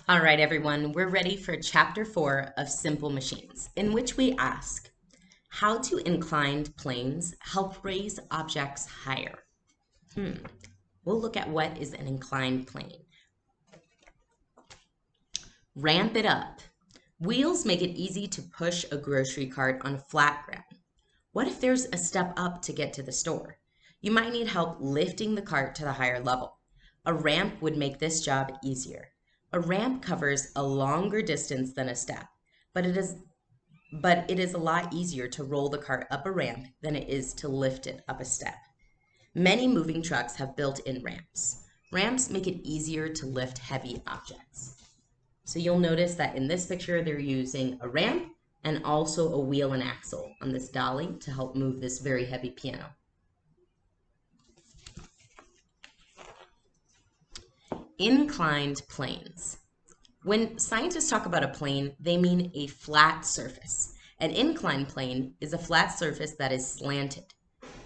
All right, everyone, we're ready for chapter 4 of Simple Machines, in which we ask, how do inclined planes help raise objects higher? We'll look at what is an inclined plane. Ramp it up. Wheels make it easy to push a grocery cart on flat ground. What if there's a step up to get to the store? You might need help lifting the cart to the higher level. A ramp would make this job easier. A ramp covers a longer distance than a step, but it is a lot easier to roll the cart up a ramp than it is to lift it up a step. Many moving trucks have built-in ramps. Ramps make it easier to lift heavy objects. So you'll notice that in this picture, they're using a ramp and also a wheel and axle on this dolly to help move this very heavy piano. Inclined planes. When scientists talk about a plane, they mean a flat surface. An inclined plane is a flat surface that is slanted.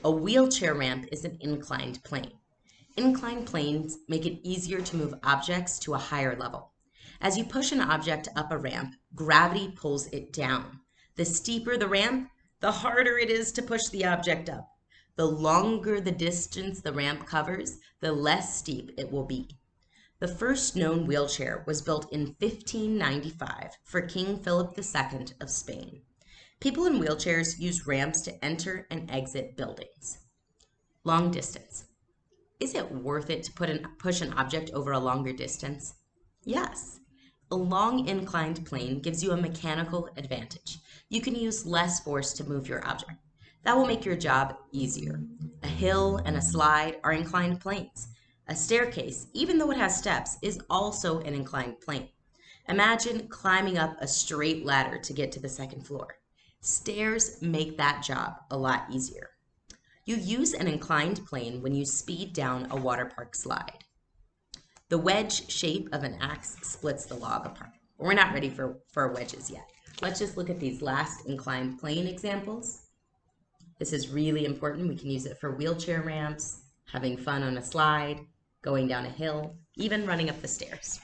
A wheelchair ramp is an inclined plane. Inclined planes make it easier to move objects to a higher level. As you push an object up a ramp, gravity pulls it down. The steeper the ramp, the harder it is to push the object up. The longer the distance the ramp covers, the less steep it will be. The first known wheelchair was built in 1595 for King Philip II of Spain. People in wheelchairs use ramps to enter and exit buildings. Long distance. Is it worth it to push an object over a longer distance? Yes. A long inclined plane gives you a mechanical advantage. You can use less force to move your object. That will make your job easier. A hill and a slide are inclined planes. A staircase, even though it has steps, is also an inclined plane. Imagine climbing up a straight ladder to get to the second floor. Stairs make that job a lot easier. You use an inclined plane when you speed down a water park slide. The wedge shape of an axe splits the log apart. We're not ready for wedges yet. Let's just look at these last inclined plane examples. This is really important. We can use it for wheelchair ramps, having fun on a slide, going down a hill, even running up the stairs.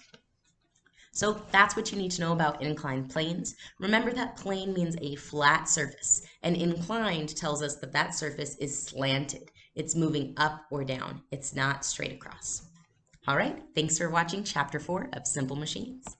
So that's what you need to know about inclined planes. Remember that plane means a flat surface, and inclined tells us that that surface is slanted. It's moving up or down. It's not straight across. All right, thanks for watching Chapter 4 of Simple Machines.